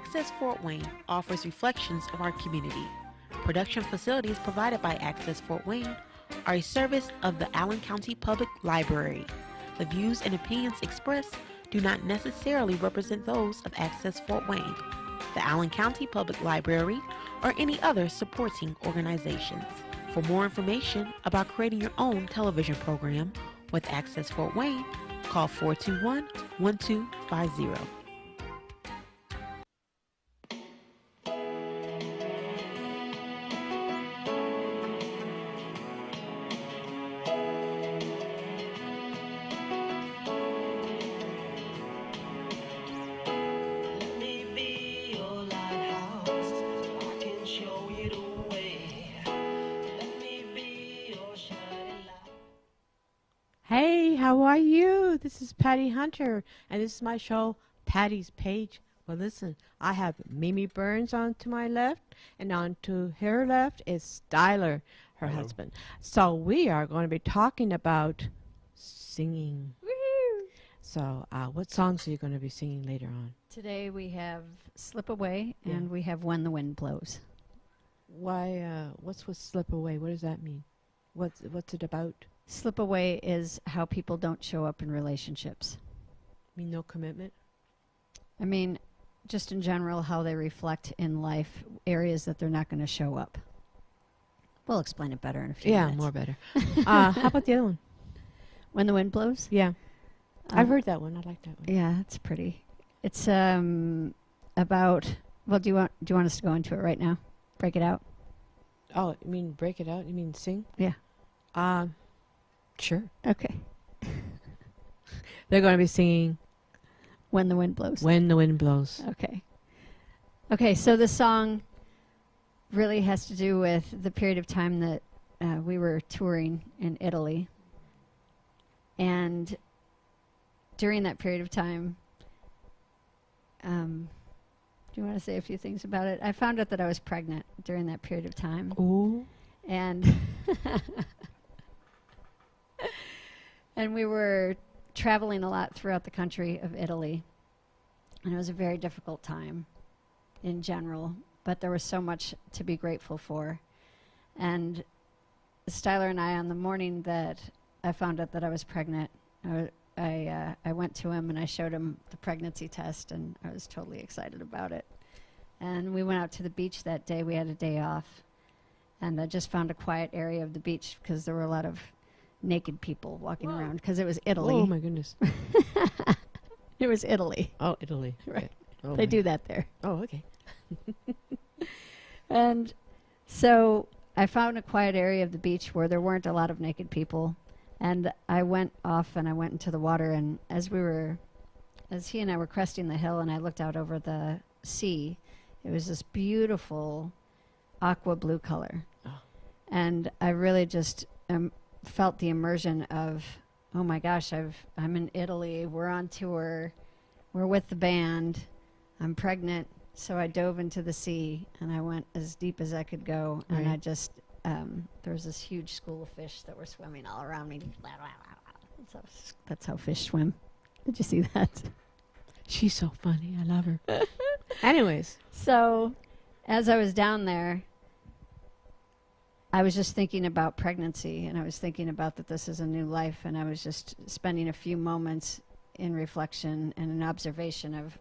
Access Fort Wayne offers reflections of our community. Production facilities provided by Access Fort Wayne are a service of the Allen County Public Library. The views and opinions expressed do not necessarily represent those of Access Fort Wayne, the Allen County Public Library, or any other supporting organizations. For more information about creating your own television program with Access Fort Wayne, call 421-1250. Hey, how are you? This is Patty Hunter, and this is my show, Patty's Page. Well, listen, I have Mimi Burns on to my left, and on to her left is Styler, her husband. So we are going to be talking about singing. Woo-hoo. So what songs are you going to be singing later on? Today we have Slip Away Yeah. and we have When the Wind Blows. Why? What's with Slip Away? What does that mean? What's it about? Slip Away is how people don't show up in relationships. Mean no commitment? I mean, just in general, how they reflect in life, areas that they're not going to show up. We'll explain it better in a few minutes. More better. How about the other one? When the Wind Blows? Yeah. I've heard that one. I like that one. Yeah, it's pretty. It's about. Well, do you want us to go into it right now? Break it out. Oh, you mean break it out? You mean sing? Yeah. Sure. Okay. They're going to be singing When the Wind Blows. When the Wind Blows. Okay. Okay, so the song really has to do with the period of time that we were touring in Italy. And during that period of time, do you want to say a few things about it? I found out that I was pregnant during that period of time. Ooh. And and we were traveling a lot throughout the country of Italy. And it was a very difficult time in general, but there was so much to be grateful for. And Styler and I, on the morning that I found out that I was pregnant, I went to him and I showed him the pregnancy test, and I was totally excited about it. And we went out to the beach that day. We had a day off. And I just found a quiet area of the beach because there were a lot of naked people walking around because it was Italy. Oh, my goodness. It was Italy. Oh, Italy. Right. Oh, They do that there. Oh, okay. And so I found a quiet area of the beach where there weren't a lot of naked people. And I went off and I went into the water. And as he and I were cresting the hill and I looked out over the sea, it was this beautiful aqua blue color. Oh. And I really just felt the immersion of, oh my gosh, I'm in Italy, we're on tour, we're with the band, I'm pregnant. So I dove into the sea and I went as deep as I could go. Right. And I just, there was this huge school of fish that were swimming all around me. That's how fish swim. Did you see that? She's so funny. I love her. Anyways. So as I was down there, I was just thinking about pregnancy, and I was thinking about that this is a new life, and I was just spending a few moments in reflection and an observation of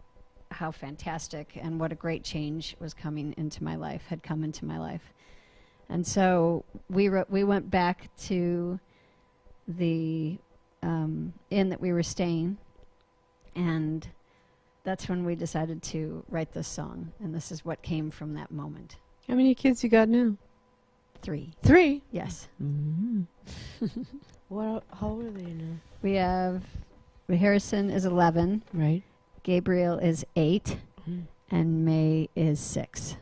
how fantastic and what a great change was coming into my life, had come into my life. And so we went back to the inn that we were staying, and that's when we decided to write this song, and this is what came from that moment. How many kids you got now? 3. 3? Yes. Mm-hmm. How old are they now? We have Harrison is 11, Right. Gabriel is 8, Mm. and May is 6.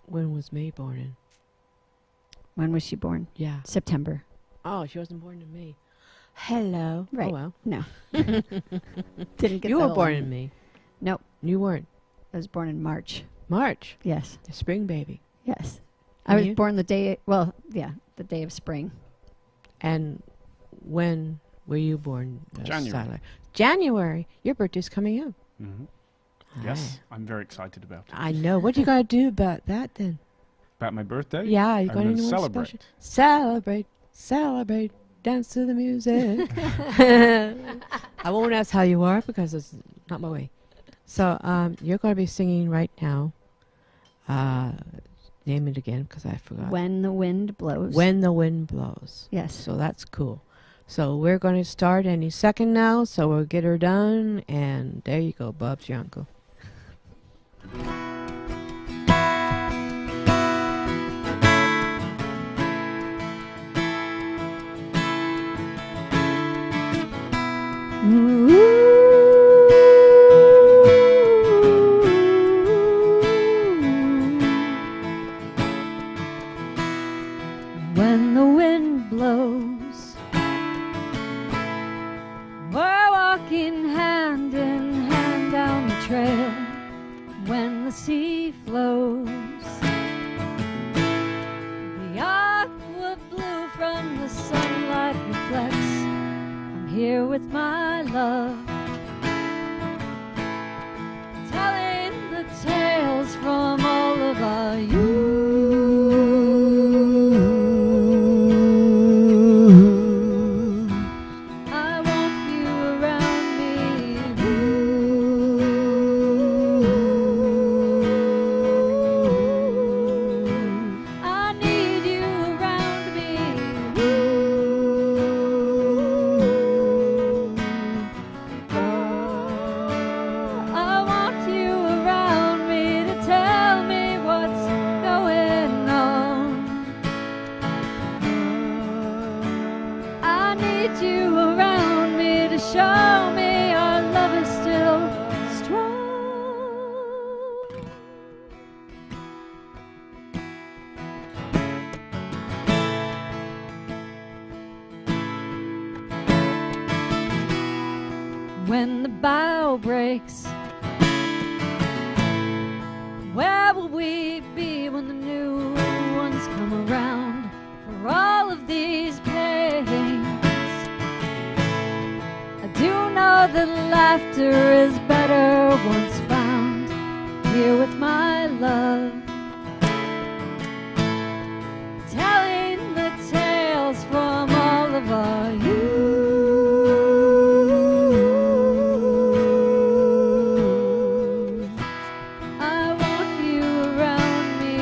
When was May born in? When was she born? Yeah. September. Oh, she wasn't born in May. Hello. Right. Oh, well. No. Didn't get You that were born along. in May. Nope. You weren't. I was born in March. March. Yes. The spring baby. Yes. And I was you? born the day of spring. And when were you born, January. Styler? January. Your birthday's coming up. Mm-hmm. Yes, I'm very excited about it. I know. What you gotta do about that then? About my birthday? Yeah, you I'm got gonna anyone celebrate. special? Celebrate, celebrate, dance to the music. I won't ask how you are because it's not my way. So you're gonna be singing right now. Name it again because I forgot. When the Wind Blows. When the Wind Blows. Yes. So that's cool. So we're going to start any second now, so we'll get her done. And there you go, Bub's your uncle. When the wind blows, we're walking hand in hand down the trail. When the sea flows, the aqua blue from the sunlight reflects. I'm here with my love, telling the tales from all of our youth. I want you around me. I need you around me. I want you around me to tell me what's going on. I need you around me to show me our love is still strong. When the bow breaks, where will we be when the new ones come around? For all of these pains, I do know that laughter is better once found. Here with my love, telling the tales from all of our youth. I want you around me.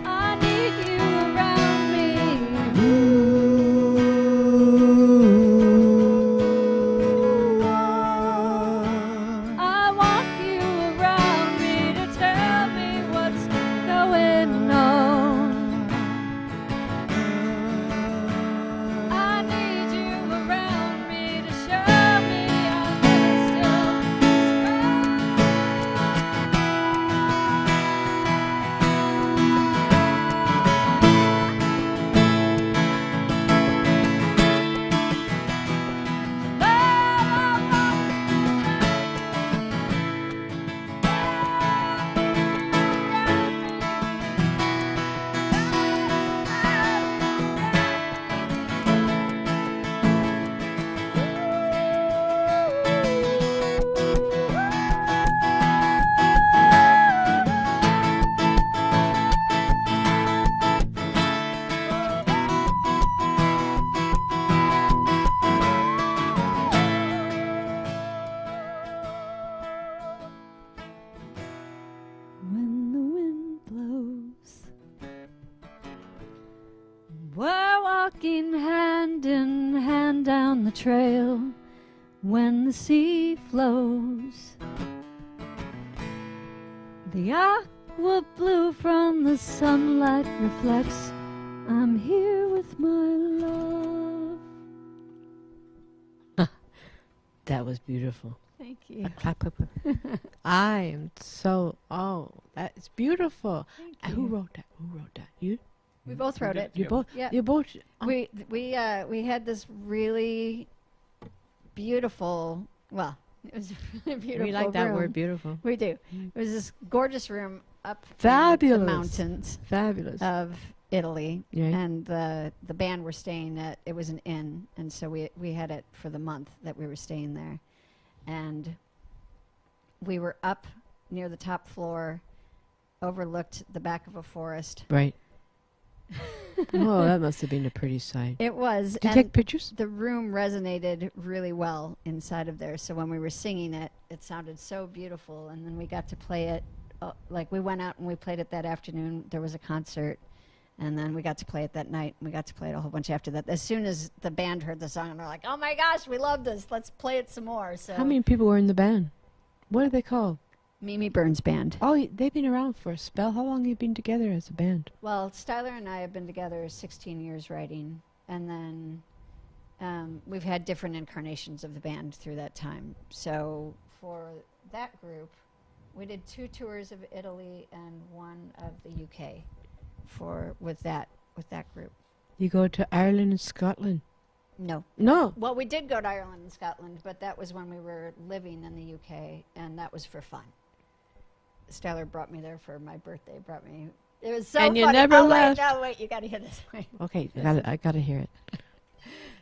I need you around me. I want you around me to tell me what's going on. I need you around me to show me our love is still When the wind blows, we're walking hand in hand down the trail. When the sea flows, the aqua blue from the sunlight reflects. I'm here with my love. That was beautiful. Thank you. A clap, clap, clap. I am so, that is beautiful. Thank Who you. wrote that? Who wrote that? You? We both wrote it. You Yeah. both? Yeah. You both? Oh, We had this really beautiful. Well, it was a really beautiful. we like that room. word, beautiful. We do. Mm. It was this gorgeous room up in Fabulous. the mountains Fabulous. of Italy, Right. and the band were staying at, it was an inn, and so we had it for the month that we were staying there, and we were up near the top floor, overlooked the back of a forest. Right. Oh, that must have been a pretty sight. It was. Did you and take pictures? the room resonated really well inside of there, so when we were singing it, it sounded so beautiful, and then we got to play it, like we went out and we played it that afternoon. There was a concert, and then we got to play it that night, and we got to play it a whole bunch after that. As soon as the band heard the song, they're like, oh my gosh, we love this, let's play it some more. So How many people were in the band? What are they called? Mimi Burns Band. Oh, they've been around for a spell. How long have you been together as a band? Well, Styler and I have been together 16 years writing, and then we've had different incarnations of the band through that time. So for that group, we did 2 tours of Italy and 1 of the UK with that group. You go to Ireland and Scotland? No. No. Well, we did go to Ireland and Scotland, but that was when we were living in the UK, and that was for fun. Styler brought me there for my birthday. It was so And you funny. never oh, left. Wait, you got to hear this. Wait. Okay, I gotta hear it.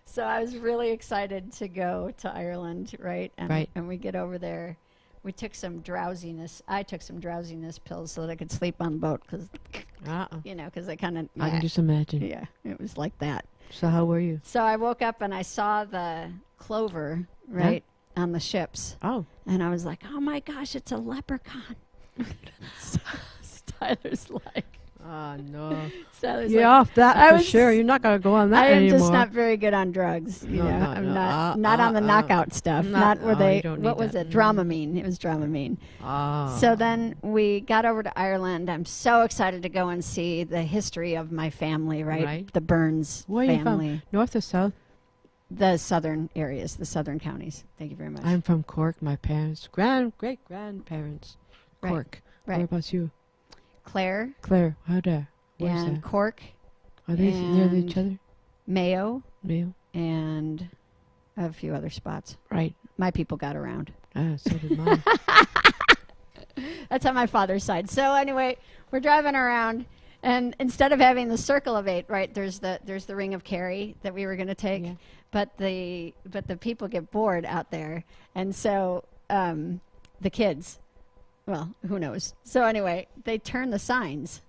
So I was really excited to go to Ireland, right? And, Right. And we get over there. We took some drowsiness. I took some drowsiness pills so that I could sleep on the boat because, because I kind of. I can just imagine. Yeah, it was like that. So how were you? So I woke up and I saw the clover, right, on the ships. Oh. And I was like, oh my gosh, it's a leprechaun. Styler's like. Oh, no. Styler's You're like, off that I for was- sure. You're not going to go on that I am anymore. just not very good on drugs. You No, know, no, I'm no. not on the knockout stuff. Not where you they. don't What need was that. it? Dramamine. It was Dramamine. Oh. So then we got over to Ireland. I'm so excited to go and see the history of my family. Right. The Burns Where are you family. from? North or south? The southern areas, the southern counties. Thank you very much. I'm from Cork. My parents, great-grandparents, Right, Cork. right. What about you? Clare Claire, how there? Where's and that? Cork, Are they near each and- other? Mayo, Mayo? and a few other spots. Right. My people got around. Ah, so did mine. That's on my father's side. So anyway, we're driving around, and instead of having the circle of 8, right, there's the Ring of Kerry that we were going to take, Yeah. but the people get bored out there, and so the kids, well, who knows? So anyway, they turn the signs,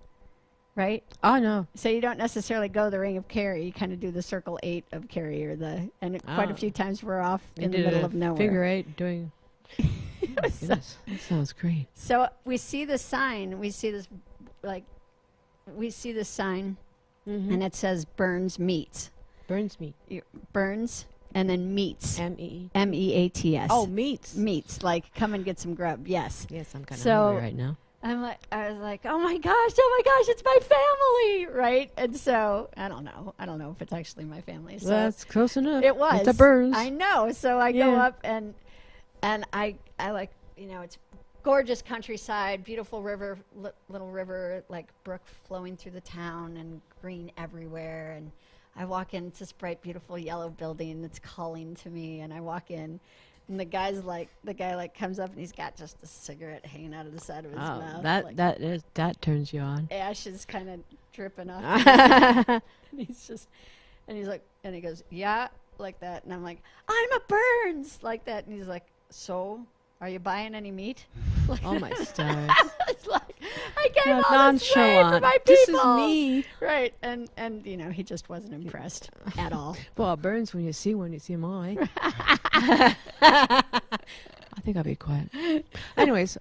right? Oh, no. So you don't necessarily go the Ring of Kerry. You kind of do the circle 8 of Kerry, and quite a Oh. few times we're off You in the did middle a of nowhere. Figure 8 doing... was so- Goodness, that sounds great. So we see the sign. We see this sign, and it says Burns Meats. Burns meat. Burns and then Meats. M-E-E. M-E-A-T-S. Oh, meats. Meats. Like come and get some grub. Yes. Yes, I'm kind of So- hungry right now. I was like, oh my gosh, it's my family, right? And so I don't know if it's actually my family. So That's close enough. it was. It's the Burns. I know. So I go Yeah. up and I like, it's gorgeous countryside, beautiful river, little river, like brook flowing through the town and green everywhere. And I walk into this bright, beautiful yellow building that's calling to me. And I walk in, and the guy comes up and he's got just a cigarette hanging out of the side of his mouth. like that turns you on. ashes kind of dripping off. And he's like, and he goes, yeah, like that. And I'm like, I'm a Burns, like that. And he's like, so, are you buying any meat? Like Oh my stars. It's like, I came Not all this way for nonchalant. my This people. is me. Right. And he just wasn't impressed at all. Well, Burns when you see one, you see them all, eh? I think I'll be quiet. Anyways,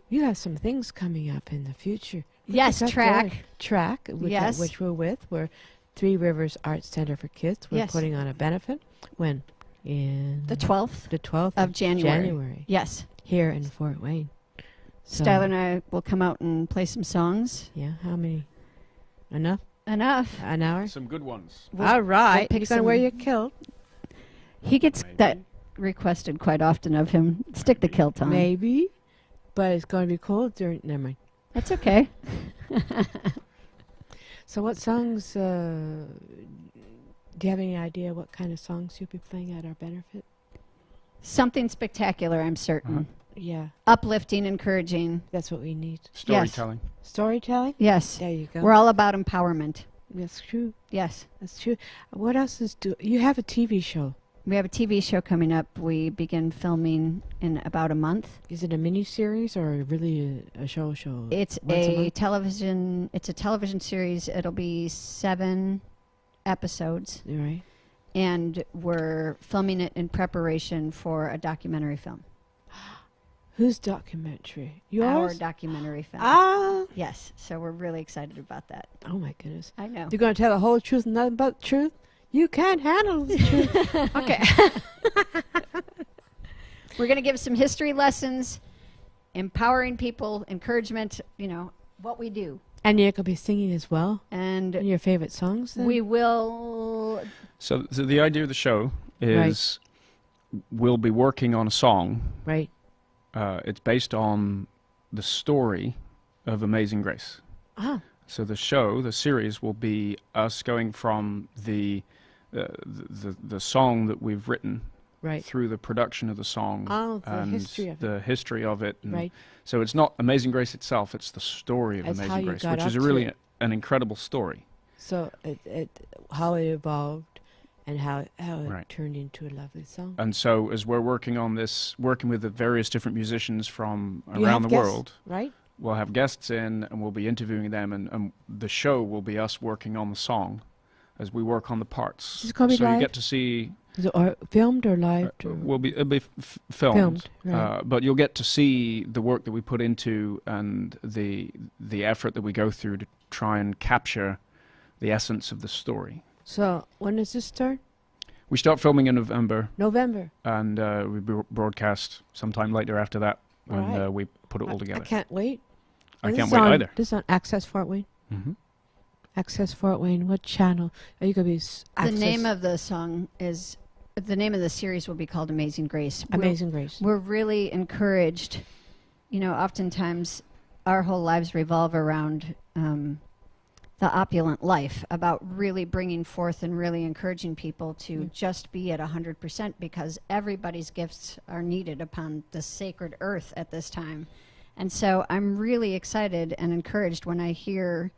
you have some things coming up in the future. What Yes, you got track. going? Track, Yes. which we're with. We're Three Rivers Arts Center for Kids. We're Yes. putting on a benefit. When? In The 12th the 12th of January. January. Yes. Here in Fort Wayne. So, Styler and I will come out and play some songs. yeah, how many? Enough? Enough. An hour? Some good ones. All right. pick You're going to wear some- your kilt? He gets Maybe. that requested quite often of him. Stick the kilt on. Maybe. But it's going to be cold during... Never mind. That's okay. So what songs... do you have any idea what kind of songs you'll be playing at our benefit? Something spectacular, I'm certain. Yeah, uplifting, encouraging. that's what we need. Storytelling. Storytelling? Yes. There you go. We're all about empowerment. That's true. Yes. That's true. What else is you have a TV show? We have a TV show coming up. We begin filming in about a month. Is it a mini series or really a show? It's Once a a month? television. It's a television series. It'll be 7 episodes, You're right. and we're filming it in preparation for a documentary film. Whose documentary? Our Yours? documentary film. Ah! Yes. So we're really excited about that. Oh my goodness. I know. You're going to tell the whole truth and nothing but the truth? You can't handle the truth. Okay. We're going to give some history lessons, empowering people, encouragement. You know what we do, And you're going to be singing as well? and Your favorite songs then? we will. So the idea of the show is we'll be working on a song. Right. It's based on the story of Amazing Grace. Ah. So the series will be us going from the song that we've written Right. through the production of the song Oh, the and history of it. the history of it. And Right. So it's not Amazing Grace itself; it's the story of That's how Amazing you Grace, got which is up a to really it. an incredible story. So how it evolved and how it Right. turned into a lovely song. And so as we're working on this, working with the various different musicians from You around have the guests, world, right? we'll have guests in and we'll be interviewing them, and the show will be us working on the song as we work on the parts. Is this gonna be so live? you get to see, Is it filmed or live? it'll be filmed, right. but you'll get to see the work that we put into and the effort that we go through to try and capture the essence of the story. So when does this start? We start filming in November, November. and we broadcast sometime later after that when Right. We put it all I together. can't wait. I And can't this is wait on- either. This is on Access Fort Wayne. Hmm. Access Fort Wayne. What channel? Are you going to be The name of the song is. The name of the series will be called Amazing Grace. Amazing Grace? We're really encouraged. You know, oftentimes our whole lives revolve around the opulent life, about really bringing forth and really encouraging people to just be at 100%, because everybody's gifts are needed upon the sacred earth at this time. And so I'm really excited and encouraged when I hear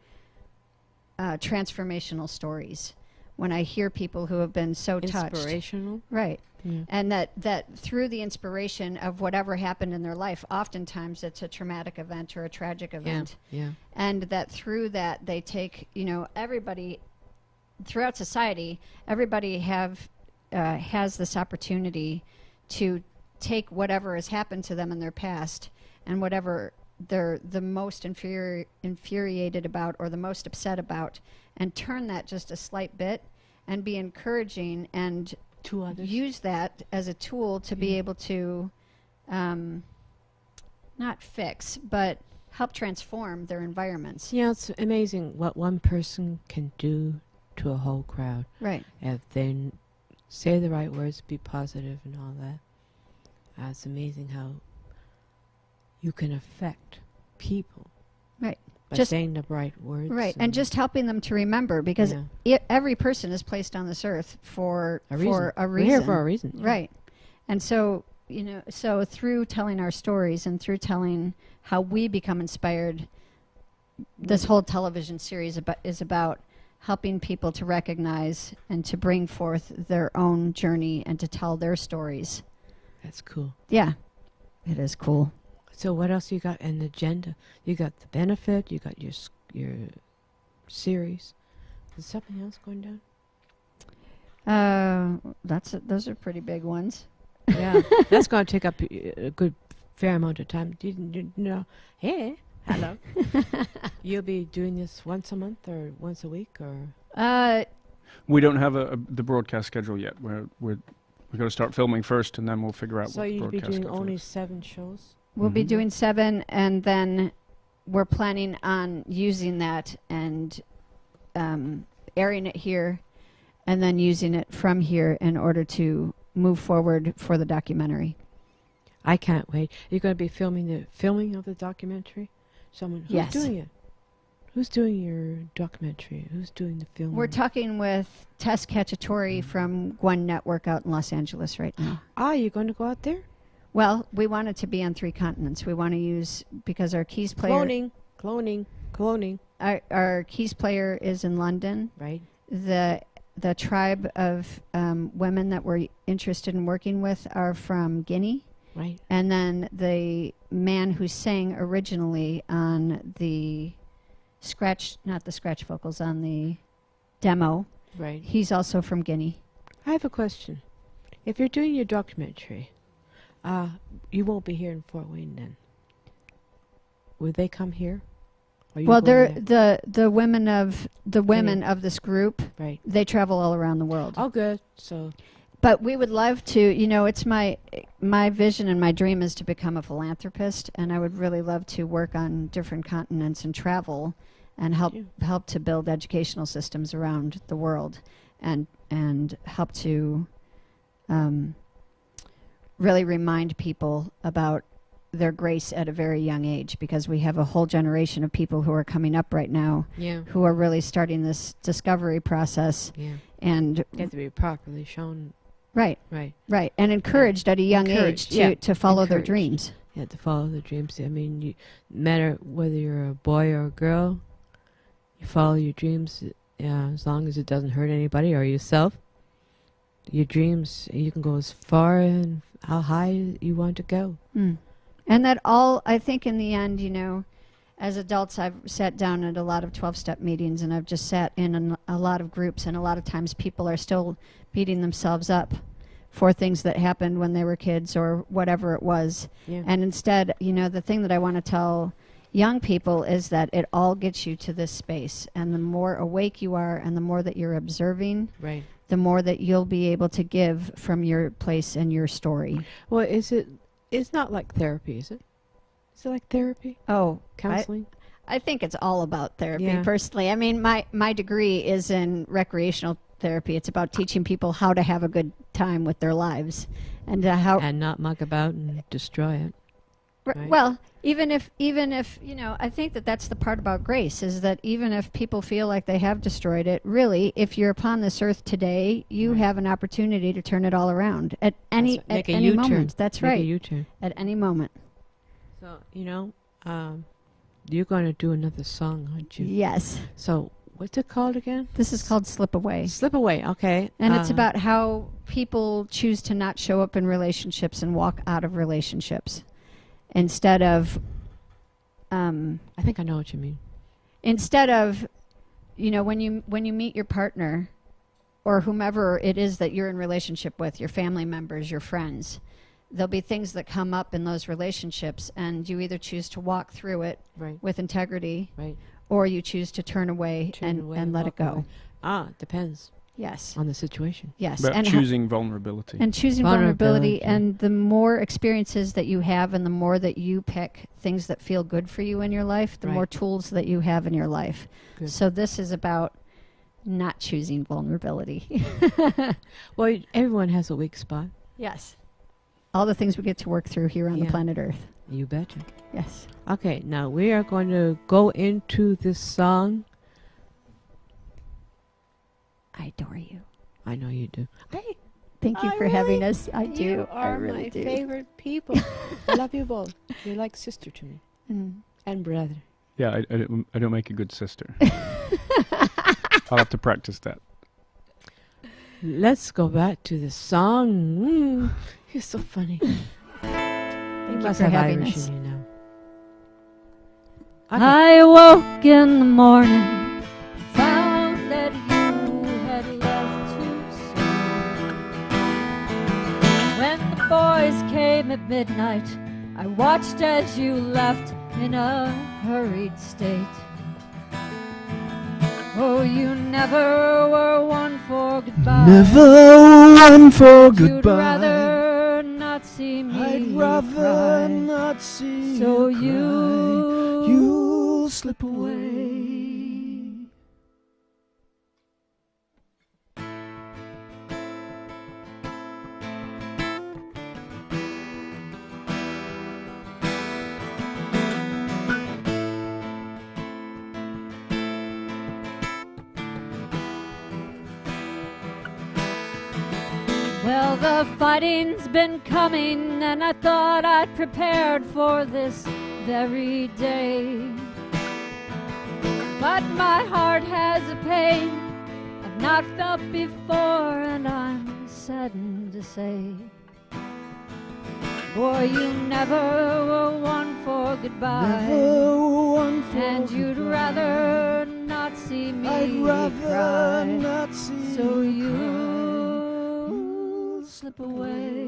transformational stories, when I hear people who have been so touched. Inspirational. Right. Yeah. And that through the inspiration of whatever happened in their life, oftentimes it's a traumatic event or a tragic event. Yeah. And that through that they take, you know, everybody throughout society, everybody has this opportunity to take whatever has happened to them in their past and whatever they're the most infuriated about or the most upset about, and turn that just a slight bit and be encouraging and To others. use that as a tool to be able to not fix, but help transform their environments. Yeah, it's amazing what one person can do to a whole crowd Right. if they say the right words, be positive and all that. It's amazing how you can affect people. Right. By Just- saying the right words. Right. And just helping them to remember, because every person is placed on this earth for a reason. for a We're reason. here for a reason. yeah. Right. And so, you know, so through telling our stories and through telling how we become inspired, this whole television series is about helping people to recognize and to bring forth their own journey and to tell their stories. That's cool. Yeah. It is cool. So what else you got in the agenda? You got the benefit. You got your series. Is something else going down? Those are pretty big ones. Yeah, that's going to take up a good fair amount of time. Didn't you know? Hey, hello. You'll be doing this once a month or once a week or? We don't have the broadcast schedule yet. We've got to start filming first, and then we'll figure out So what the you'll be broadcast doing schedule only is. 7 shows. We'll be Mhm. doing 7, and then we're planning on using that and airing it here, and then using it from here in order to move forward for the documentary. I can't wait. You're going to be filming of the documentary? Someone who's Yes. doing it? Who's doing your documentary? Who's doing the filming? We're talking with Tess Cacciatore from Gwen Network out in Los Angeles right now. You're going to go out there? Well, we want it to be on 3 continents. We want to use, because our keys player, Cloning. our keys player is in London. Right. The tribe of women that we're interested in working with are from Guinea. Right. And then the man who sang originally on the not the scratch vocals, on the demo, Right. he's also from Guinea. I have a question. If you're doing your documentary, you won't be here in Fort Wayne then. Will they come here? Or you Well, going they're the women of this group. there? Right. They travel all around the world. Oh, good. So, But we would love to, it's my vision and my dream is to become a philanthropist, and I would really love to work on different continents and travel and help to build educational systems around the world, and help to really remind people about their grace at a very young age, because we have a whole generation of people who are coming up right now yeah. who are really starting this discovery process, Yeah. and You have to be properly shown. right, and encouraged at a young age to follow their Encouraged. dreams. You have to follow the dreams. I mean, no matter whether you're a boy or a girl, you follow your dreams as long as it doesn't hurt anybody or yourself. Your dreams, you can go as far and how high you want to go. Mm. And that all, I think in the end, as adults, I've sat down at a lot of 12-step meetings, and I've just sat in a lot of groups, and a lot of times people are still beating themselves up for things that happened when they were kids or whatever it was. Yeah. And instead, the thing that I want to tell young people is that it all gets you to this space. And the more awake you are and the more that you're observing, Right. the more that you'll be able to give from your place and your story. Well, it's not like therapy, is it? Is it like therapy? Oh, Counseling? I think it's all about therapy, Yeah. personally. I mean, my degree is in recreational therapy. It's about teaching people how to have a good time with their lives, and how. And not muck about and destroy it. right. Well, even if I think that's the part about grace, is that even if people feel like they have destroyed it, really, if you're upon this earth today, you Right. have an opportunity to turn it all around at any Make a any U-turn. moment. That's Make right. a U-turn. At any moment. So, you're going to do another song, aren't you? Yes. So, what's it called again? This is called Slip Away. Slip Away, okay. And it's about how people choose to not show up in relationships and walk out of relationships instead of I think I know what you mean. when you meet your partner or whomever it is that you're in relationship with, your family members, your friends, there'll be things that come up in those relationships, and you either choose to walk through it Right, with integrity, right. or you choose to turn away Turn away and let it walk go. away. Depends Yes. on the situation. Yes. About And choosing vulnerability. and choosing vulnerability, Vulnerability. and the more experiences that you have and the more that you pick things that feel good for you in your life, the Right. more tools that you have in your life. Good. So this is about not choosing vulnerability. Well, everyone has a weak spot. Yes. All the things we get to work through here on the Yeah. planet Earth. You betcha. Yes. Okay, now we are going to go into this song. I adore you. I know you do. Thank you I for having really- us. I do. You I are really my do. favorite people. I love you both. You're like sister to me. Mm. And brother. Yeah, I don't make a good sister. I'll have to practice that. Let's go back to the song. You're so funny. Thank you must for have having Irish us. in you now. Okay. I woke in the morning, found that you had left too soon. When the boys came at midnight, I watched as you left in a hurried state. Oh, you never were one for goodbye. Never one for You'd rather not see me I'd rather cry. not see So you you- cry. You'll slip away. Well, the fighting's been coming, and I thought I'd prepared for this very day. But my heart has a pain I've not felt before, and I'm saddened to say, boy, you never were one for goodbye. And you'd rather not see me cry. So you slip away.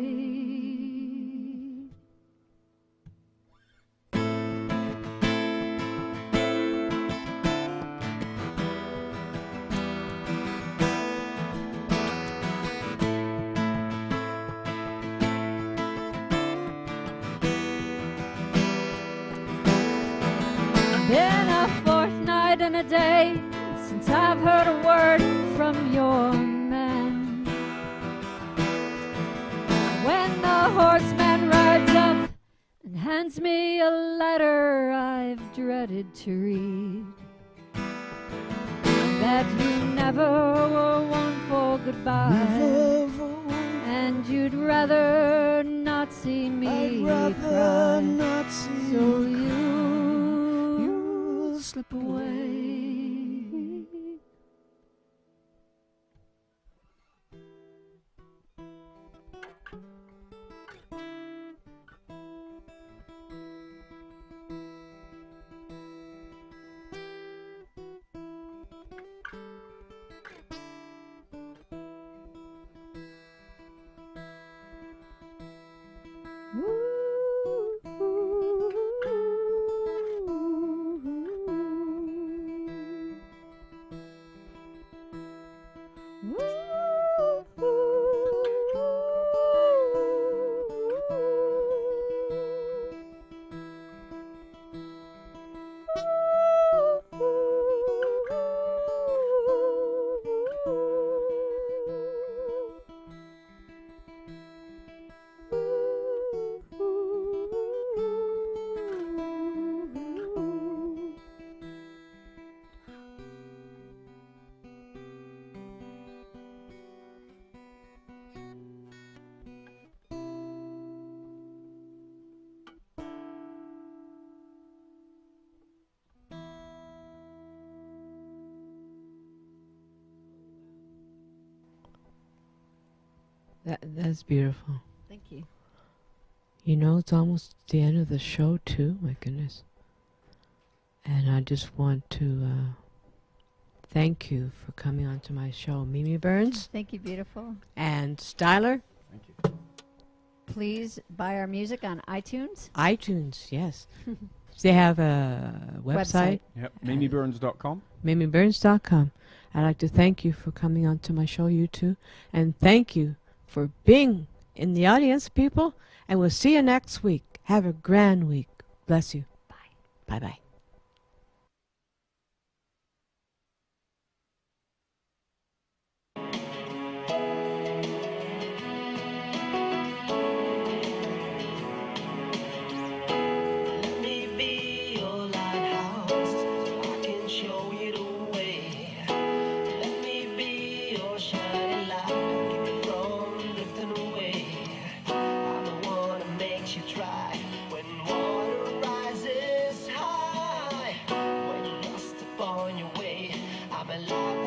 Been a fortnight and a day since I've heard a word from your man. When the horseman rides up and hands me a letter I've dreaded to read, that you never were one for goodbye, and you'd rather not see me cry. So you slip away. That's beautiful. Thank you. You know, it's almost the end of the show, too. My goodness. And I just want to thank you for coming on to my show. Mimi Burns Thank you, beautiful. and Styler. Thank you. Please buy our music on iTunes. iTunes, yes. They have a website, Yep. MimiBurns.com. MimiBurns.com. I'd like to thank you for coming on to my show, you two. And thank you for being in the audience, people. And we'll see you next week. Have a grand week. Bless you. Bye. Bye-bye. Let me be your lighthouse, so I can show you the way. Let me be your shining light, keep you from drifting away. I'm the one that makes you try when water rises high. When you lost upon your way, I'm a light